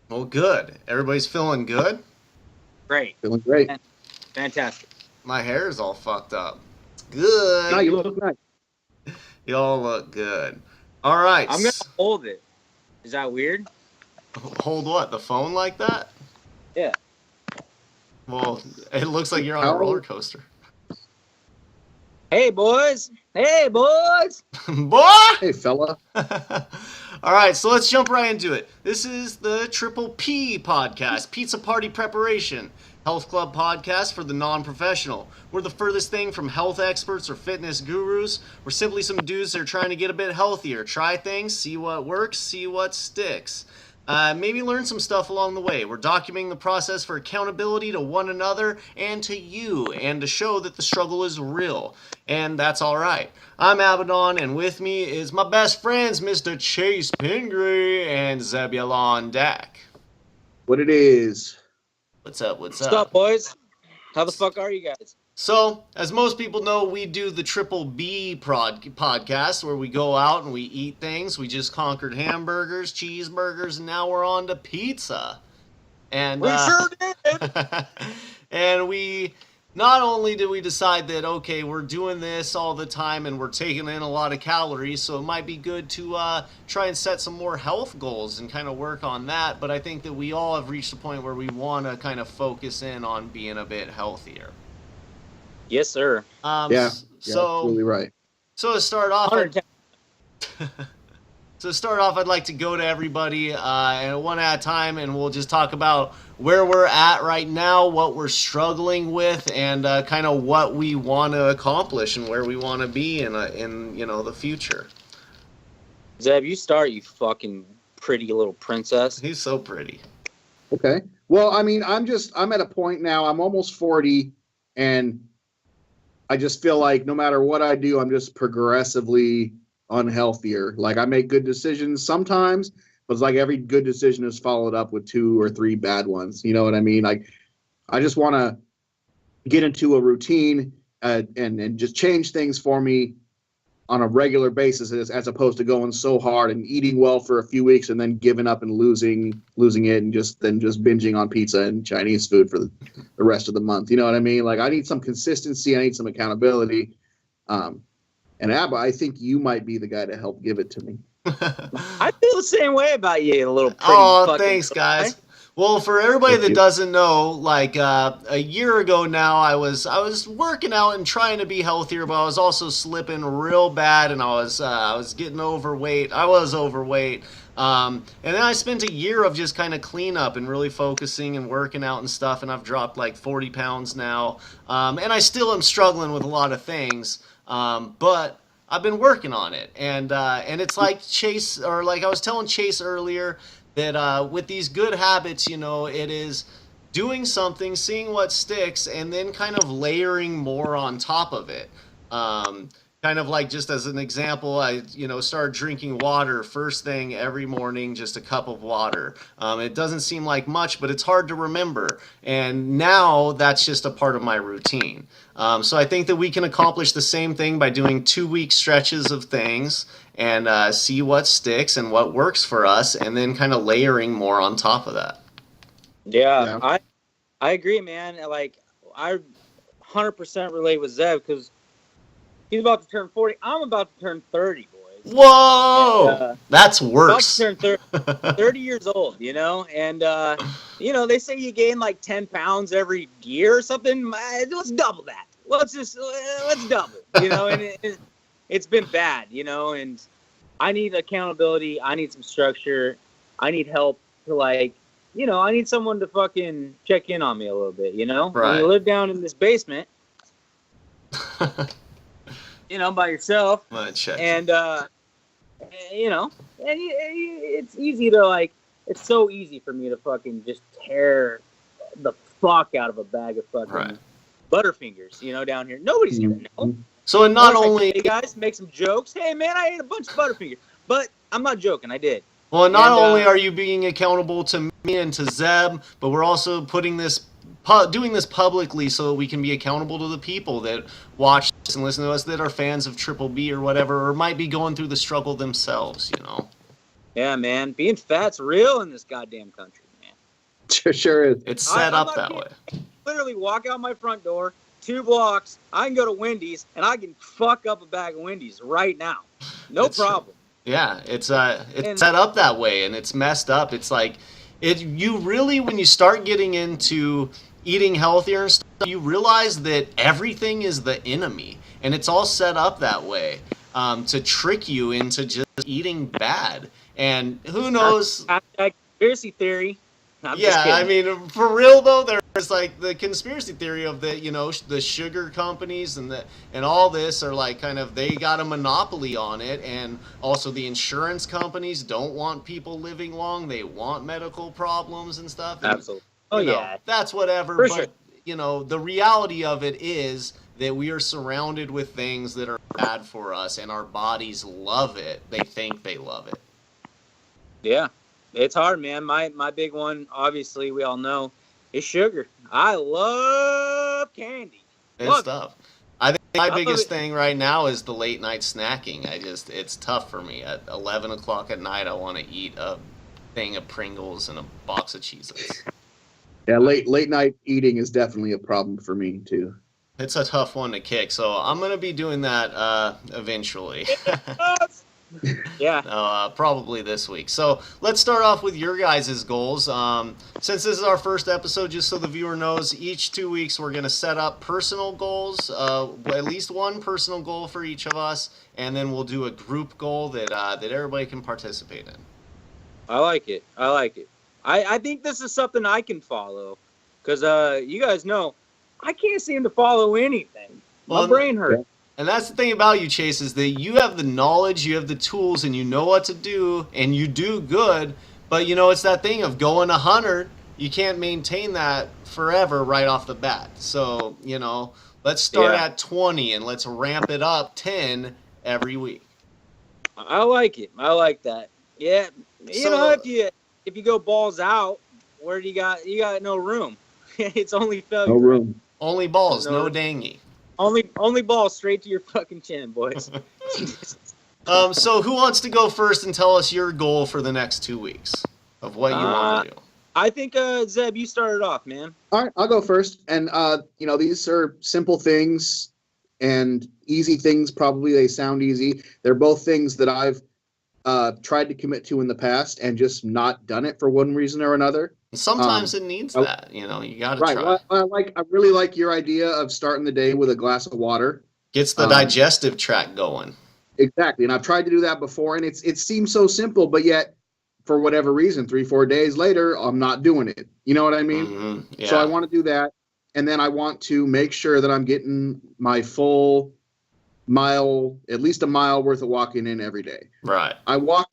Well, good. Everybody's feeling good. Great. Feeling great. Fantastic. My hair is all fucked up. It's Now good. you look nice. Y'all look good. All right. I'm gonna hold it. Is that weird? Hold what? The phone like that? Yeah. Well, it looks like you're on a roller coaster. Hey boys. Hey boys. Boy! Hey, fella. All right, so let's jump right into it. This is the Triple P podcast, Pizza Party Preparation, health club podcast for the non-professional. We're the furthest thing from health experts or fitness gurus. We're simply some dudes that are trying to get a bit healthier, try things, see what works, see what sticks. Maybe learn some stuff along the way. We're documenting the process for accountability to one another and to you, and to show that the struggle is real. And that's all right. I'm Abaddon, and with me is my best friends, Mr. Chase Pingree and Zebulon Dak. What it is. What's up? What's What's up, boys? How the fuck are you guys? So, as most people know, we do the Triple B podcast where we go out and we eat things. We just conquered hamburgers, cheeseburgers, and now we're on to pizza. And We sure did. and we not only did we decide that okay, we're doing this all the time and we're taking in a lot of calories, so it might be good to try and set some more health goals and kind of work on that. But I think that we all have reached a point where we want to kind of focus in on being a bit healthier. Yes, sir. Yeah, absolutely right. So to start off, I'd like to go to everybody and one at a time, and we'll just talk about where we're at right now, what we're struggling with, and kind of what we want to accomplish and where we want to be in the future. Zeb, you start, you fucking pretty little princess. He's so pretty. Okay. Well, I mean, I'm at a point now, I'm almost 40, and I just feel like no matter what I do, I'm just progressively unhealthier. Like, I make good decisions sometimes, but it's like every good decision is followed up with 2 or 3 bad ones. You know what I mean? Like, I just want to get into a routine and just change things for me on a regular basis, as opposed to going so hard and eating well for a few weeks and then giving up and losing it and just binging on pizza and Chinese food for the rest of the month. You know what I mean? Like, I need some consistency. I need some accountability. And Abba, I think you might be the guy to help give it to me. I feel the same way about you, little pretty. Oh, thanks, guys. Well, for everybody that doesn't know, like a year ago now, I was working out and trying to be healthier, but I was also slipping real bad, and I was getting overweight. I was overweight, and then I spent a year of just kind of cleanup and really focusing and working out and stuff, and I've dropped like 40 pounds now, and I still am struggling with a lot of things, but I've been working on it, and it's like Chase, or like I was telling Chase earlier, that with these good habits, you know, it is doing something, seeing what sticks, and then kind of layering more on top of it. Kind of like, just as an example, I started drinking water first thing every morning, just a cup of water. It doesn't seem like much, but it's hard to remember. And now that's just a part of my routine. So I think that we can accomplish the same thing by doing 2-week stretches of things and see what sticks and what works for us, and then kind of layering more on top of that. Yeah. I agree, man. Like, I 100% relate with Zeb, because he's about to turn 40. I'm about to turn 30, boys. Whoa! And, that's worse. I'm about to turn 30 years old, you know? And, they say you gain like 10 pounds every year or something. Let's double that. Let's double, you know? And it's been bad, you know? And I need accountability. I need some structure. I need help to, like, you know, I need someone to fucking check in on me a little bit, you know? Right. When you live down in this basement, you know, by yourself. And, you know, it's easy to, like, it's so easy for me to fucking just tear the fuck out of a bag of fucking Butterfingers, you know, down here. Nobody's gonna know. So, and not only... Hey, guys, make some jokes. Hey, man, I ate a bunch of Butterfingers. But I'm not joking. I did. Well, not only are you being accountable to me and to Zeb, but we're also doing this publicly so that we can be accountable to the people that watch us and listen to us, that are fans of Triple B or whatever, or might be going through the struggle themselves, you know? Yeah, man. Being fat's real in this goddamn country, Sure is. It's set up I'm that not way. Literally walk out my front door, 2 blocks. I can go to Wendy's and I can fuck up a bag of Wendy's right now. No It's true. problem. Yeah, it's And- set up that way, and it's messed up. It's like you really, when you start getting into eating healthier and stuff, you realize that everything is the enemy, and it's all set up that way to trick you into just eating bad. And who knows? Hashtag conspiracy theory. I'm just Yeah, I kidding. mean, for real though, there's like the conspiracy theory of the, the sugar companies and all this are like kind of, they got a monopoly on it, and also the insurance companies don't want people living long. They want medical problems and stuff. And, Absolutely. Oh, you know, yeah. that's whatever. For But sure. the reality of it is that we are surrounded with things that are bad for us, and our bodies love it. They think they love it. Yeah. It's hard, man. My big one, obviously, we all know, is sugar. I love candy. It's Love it. tough. I think my love biggest it. thing right now is the late night snacking. It's tough for me. At 11 o'clock at night, I want to eat a thing of Pringles and a box of Cheez-Its. Yeah, late night eating is definitely a problem for me too. It's a tough one to kick, so I'm going to be doing that eventually. Yeah. Probably this week. So let's start off with your guys' goals. Since this is our first episode, just so the viewer knows, each 2 weeks we're going to set up personal goals, at least one personal goal for each of us, and then we'll do a group goal that everybody can participate in. I like it. I think this is something I can follow, because you guys know I can't seem to follow anything. My Well, brain hurts. And that's the thing about you, Chase, is that you have the knowledge, you have the tools, and you know what to do, and you do good. But, it's that thing of going 100. You can't maintain that forever right off the bat. So, let's start at 20 and let's ramp it up 10 every week. I like it. I like that. Yeah. So- if you go balls out, where do you got no room. It's only failure. No room. Only balls, No. no dangy. Only ball straight to your fucking chin, boys. So who wants to go first and tell us your goal for the next 2 weeks of what you want to do? I think Zeb, you started off, man. All right, I'll go first. And these are simple things and easy things. Probably they sound easy. They're both things that I've tried to commit to in the past and just not done it for one reason or another. Sometimes it needs that. You got to Right. try. Well, I really like your idea of starting the day with a glass of water. Gets the digestive tract going. Exactly. And I've tried to do that before, and it seems so simple, but yet, for whatever reason, 3-4 days later, I'm not doing it. You know what I mean? Mm-hmm. Yeah. So I want to do that. And then I want to make sure that I'm getting my full mile, at least a mile worth of walking in every day. Right. I walk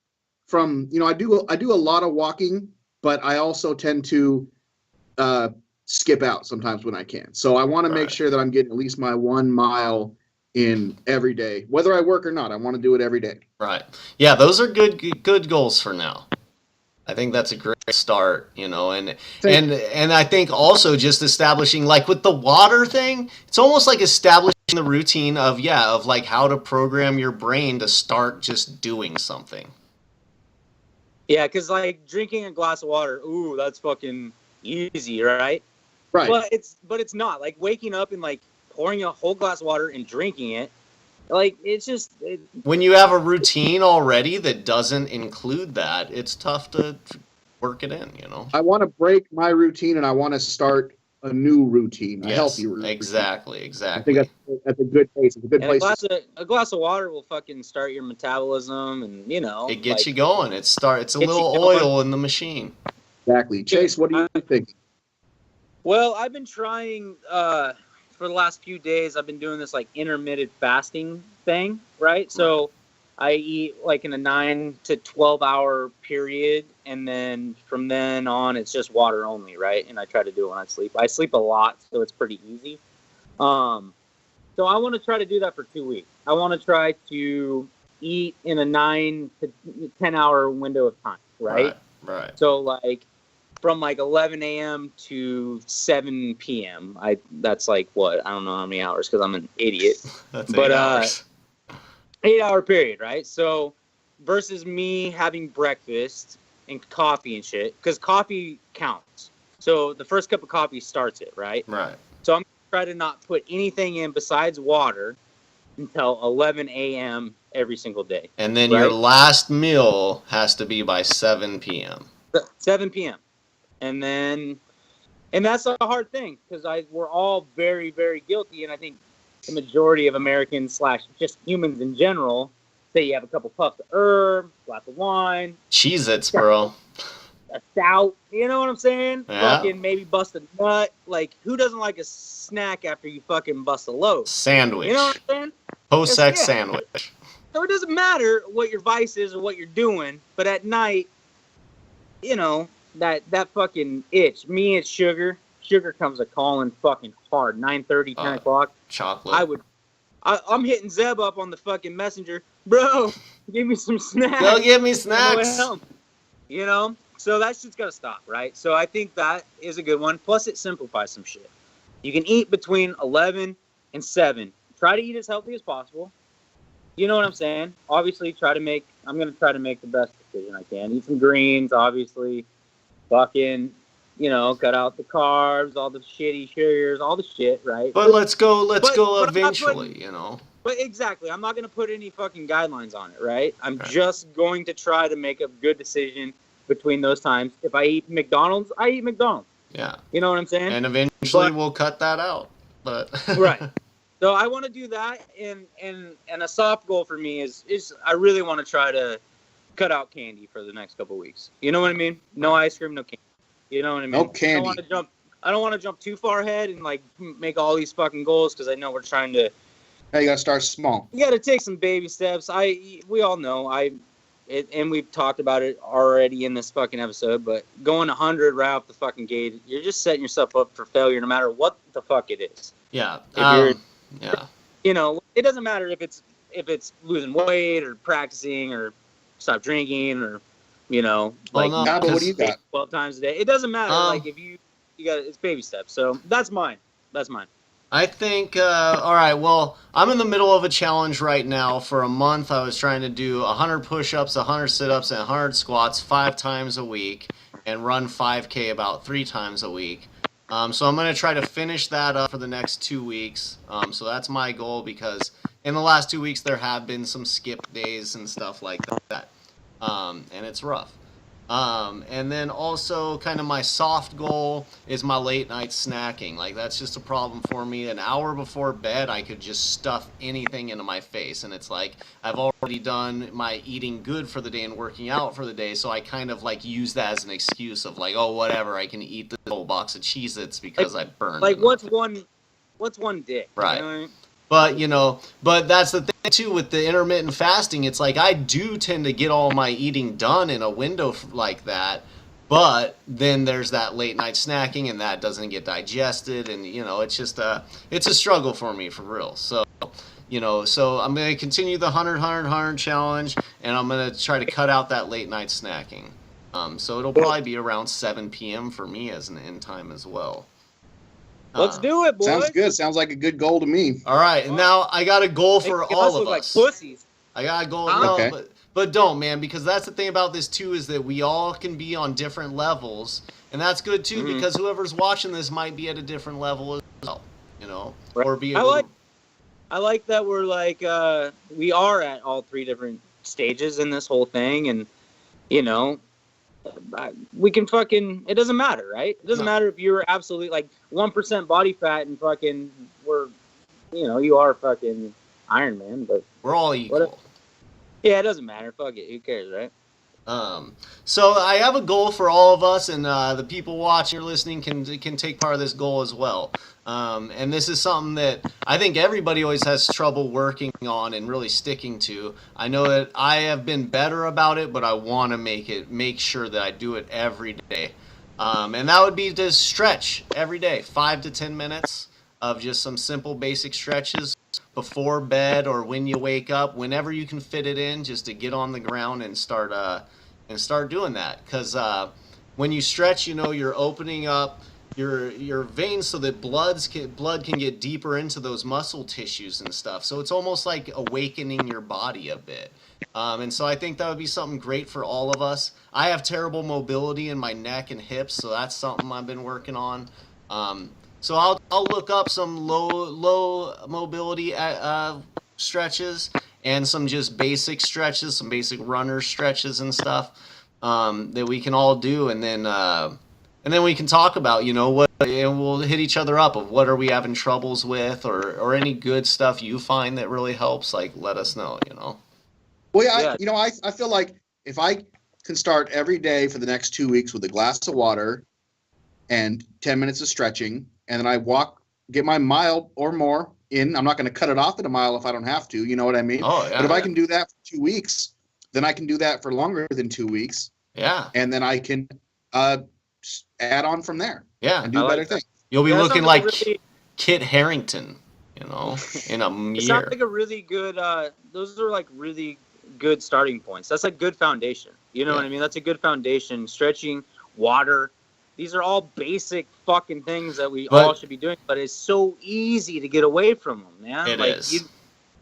from, I do a lot of walking, but I also tend to skip out sometimes when I can. So I want to make sure that I'm getting at least my 1 mile in every day, whether I work or not. I want to do it every day. Right. Yeah, those are good goals for now. I think that's a great start, and I think also just establishing, like with the water thing, it's almost like establishing the routine of like how to program your brain to start just doing something. Yeah, because like drinking a glass of water, ooh, that's fucking easy, right? Right. But it's not. Like waking up and like pouring a whole glass of water and drinking it, like it's just. When you have a routine already that doesn't include that, it's tough to work it in. I want to break my routine and I want to start a new routine, a healthy routine. Exactly. I think that's a good place. It's a good And place. a glass of water will fucking start your metabolism, and it gets you going. It's a gets little you going. oil in the machine. Exactly. Chase, what do you think? Well, I've been trying for the last few days. I've been doing this like intermittent fasting thing, right? So I eat like in a 9 to 12 hour period, and then from then on it's just water only, right? And I try to do it when I sleep. I sleep a lot, so it's pretty easy. So I want to try to do that for 2 weeks. I want to try to eat in a 9 to 10 hour window of time, right? Right. So like from like 11 a.m. to 7 p.m. That's like what? I don't know how many hours because I'm an idiot. That's 8 But, hours. 8 hour period, right? So versus me having breakfast and coffee and shit, because coffee counts. So the first cup of coffee starts it, right? Right. So I'm going to try to not put anything in besides water until 11 a.m. every single day. And then Right. your last meal has to be by 7 p.m. 7 p.m. And that's a hard thing because we're all very, very guilty. And I think the majority of Americans / just humans in general say you have a couple puffs of herb, glass of wine, Cheez-Its, bro. a stout. You know what I'm saying? Yeah. Fucking maybe bust a nut. Like, who doesn't like a snack after you fucking bust a load? Sandwich. You know what I'm saying? Post-sex Yeah. sandwich. So it doesn't matter what your vice is or what you're doing, but at night, you know, that fucking itch. Me, it's sugar. Sugar comes a calling fucking hard. 9:30, 10 o'clock. Chocolate. I'm hitting Zeb up on the fucking messenger. Bro, give me some snacks. Go get me snacks. You know? So that shit's got to stop, right? So I think that is a good one. Plus, it simplifies some shit. You can eat between 11 and 7. Try to eat as healthy as possible. You know what I'm saying? Obviously, I'm going to try to make the best decision I can. Eat some greens, obviously. Fucking, you know, cut out the carbs, all the shitty sugars, all the shit, right? But let's go but eventually, you know. But exactly, I'm not going to put any fucking guidelines on it, right? I'm Right. just going to try to make a good decision between those times. If I eat McDonald's, I eat McDonald's. Yeah. You know what I'm saying? And eventually But- we'll cut that out. But Right. So I want to do that, and a soft goal for me is I really want to try to cut out candy for the next couple of weeks. You know what I mean? No ice cream, no candy. You know what I mean? No candy. I don't want to jump too far ahead and like make all these fucking goals because I know we're trying to. Hey, you gotta start small. You got to take some baby steps. We all know and we've talked about it already in this fucking episode. But going 100 right off the fucking gate, you're just setting yourself up for failure, no matter what the fuck it is. yeah. If Yeah. You know, it doesn't matter if it's losing weight or practicing or stop drinking or, you know, like no, Nah, but what do you got? 12 times a day. It doesn't matter. Like if you got it's baby steps. So that's mine. I think, all right, well, I'm in the middle of a challenge right now. For a month, I was trying to do 100 push-ups, 100 sit-ups, and 100 squats 5 times a week and run 5K about 3 times a week. So I'm going to try to finish that up for the next 2 weeks. So that's my goal because in the last 2 weeks, there have been some skip days and stuff like that. And it's rough. And then also kind of my soft goal is my late night snacking. Like that's just a problem for me. An hour before bed, I could just stuff anything into my face. And it's like I've already done my eating good for the day and working out for the day. So I kind of like use that as an excuse of like, oh, whatever, I can eat this whole box of Cheez-Its because I burned Like enough. what's one dick? Right. You know what I mean? But that's the thing too with the intermittent fasting. It's like I do tend to get all my eating done in a window like that, but then there's that late night snacking and that doesn't get digested, and you know it's just it's a struggle for me for real. So so I'm gonna continue the 100 challenge, and I'm gonna try to cut out that late night snacking. So it'll probably be around 7 p.m. for me as an end time as well. Let's do it, boys. Sounds good. Sounds like a good goal to me. All right, and now I got a goal for Make all us of look like us. pussies. I got a goal. Huh? No, Okay. but don't, man, because that's the thing about this too is that we all can be on different levels, and that's good too Mhm. because whoever's watching this might be at a different level as well, Right. or be. I like that we're like we are at all 3 different stages in this whole thing, and we can fucking. It doesn't matter, right? It doesn't No. matter if you're absolutely like 1% body fat and fucking you are fucking Iron Man, but We're all equal. yeah, it doesn't matter. Fuck it, who cares, right? So I have a goal for all of us, and the people watching or listening can take part of this goal as well. And this is something that I think everybody always has trouble working on and really sticking to. I know that I have been better about it, but I want to make sure that I do it every day. And that would be to stretch every day, 5 to 10 minutes of just some simple basic stretches before bed or when you wake up, whenever you can fit it in, just to get on the ground and start doing that. Because when you stretch, you're opening up your veins so that blood can get deeper into those muscle tissues and stuff. So it's almost like awakening your body a bit. And so I think that would be something great for all of us. I have terrible mobility in my neck and hips, so that's something I've been working on. So I'll look up some low mobility stretches and some just basic stretches, some basic runner stretches and stuff that we can all do, and then we can talk about, what, and we'll hit each other up of what are we having troubles with, or any good stuff you find that really helps. Like, let us know. Well, yeah, I feel like if I can start every day for the next 2 weeks with a glass of water and 10 minutes of stretching, and then I get my mile or more in. I'm not going to cut it off at a mile if I don't have to. You know what I mean? Oh, yeah. But if I can do that for 2 weeks, then I can do that for longer than 2 weeks. Yeah. And then I can add on from there. Yeah. And do better things. You'll be looking like Kit Harington, in a year. It sounds like a really good. Those are like really good starting points. That's a good foundation. You know what I mean? That's a good foundation. Stretching, water. These are all basic fucking things that we all should be doing, but it's so easy to get away from them, man. It is.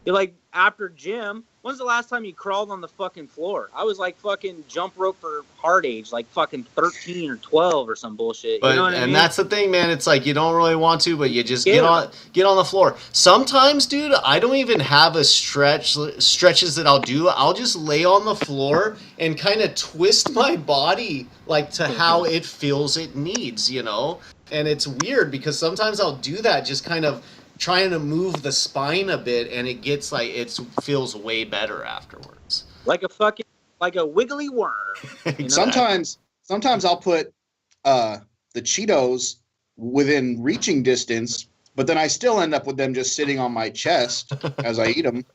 You're like, after gym, when's the last time you crawled on the fucking floor? I was like fucking jump rope for hard age, like fucking 13 or 12 or some bullshit. But, you know what I mean? That's the thing, man. It's like you don't really want to, but you just get on the floor. Sometimes, dude, I don't even have a stretches that I'll do. I'll just lay on the floor and kind of twist my body like to how it feels it needs, And it's weird because sometimes I'll do that, just kind of trying to move the spine a bit, and it gets like it feels way better afterwards. Like a wiggly worm. Sometimes I'll put the Cheetos within reaching distance, but then I still end up with them just sitting on my chest as I eat them.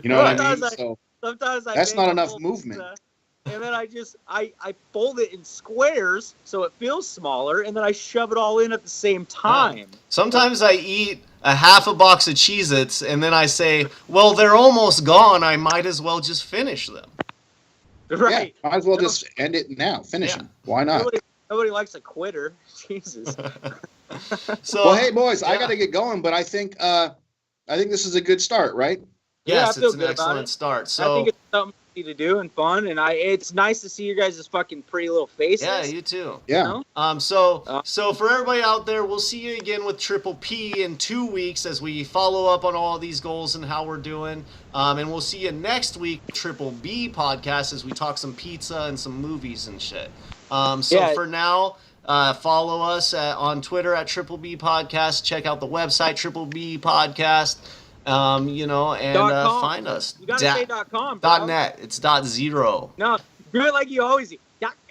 You know what I mean? So sometimes that's not enough movement. And then I fold it in squares so it feels smaller, and then I shove it all in at the same time. Yeah. Sometimes I eat a half a box of Cheez-Its, and then I say, well, they're almost gone. I might as well just finish them. Right. Yeah, might as well just end it now. Finish them. Why not? Nobody likes a quitter. Jesus. Well, hey, boys, I got to get going, but I think this is a good start, right? Yes, I feel it's an good excellent about it. start. So I think it's something to do and fun, and it's nice to see your guys' fucking pretty little faces. Yeah, you too. Yeah. So for everybody out there, we'll see you again with Triple P in 2 weeks as we follow up on all these goals and how we're doing. And we'll see you next week, Triple B podcast, as we talk some pizza and some movies and shit. For now, follow us on Twitter at Triple B Podcast. Check out the website, Triple B Podcast. Find us. You gotta say .com, bro. .net. It's .0. No, do it like you always do.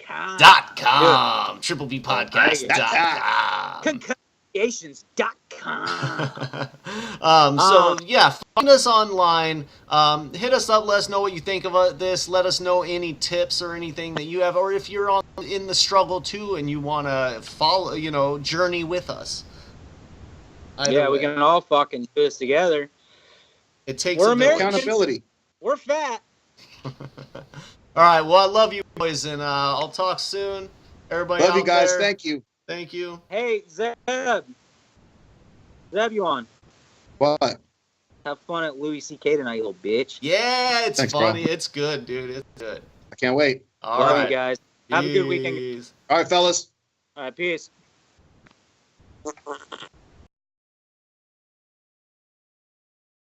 .com. .com. Triple B Podcast. .com. Concreations.com. Find us online. Hit us up. Let us know what you think of this. Let us know any tips or anything that you have, or if you're in the struggle too and you want to follow, journey with us. We can all fucking do this together. It takes accountability. We're fat. All right. Well, I love you boys, and I'll talk soon. Everybody, love you guys. There, thank you. Thank you. Hey, Zeb, you on? What? Have fun at Louis C.K. tonight, you little bitch. Yeah, it's Thanks, funny. bro. It's good, dude. It's good. I can't wait. All love right. you guys. Have a good weekend. All right, fellas. All right, peace.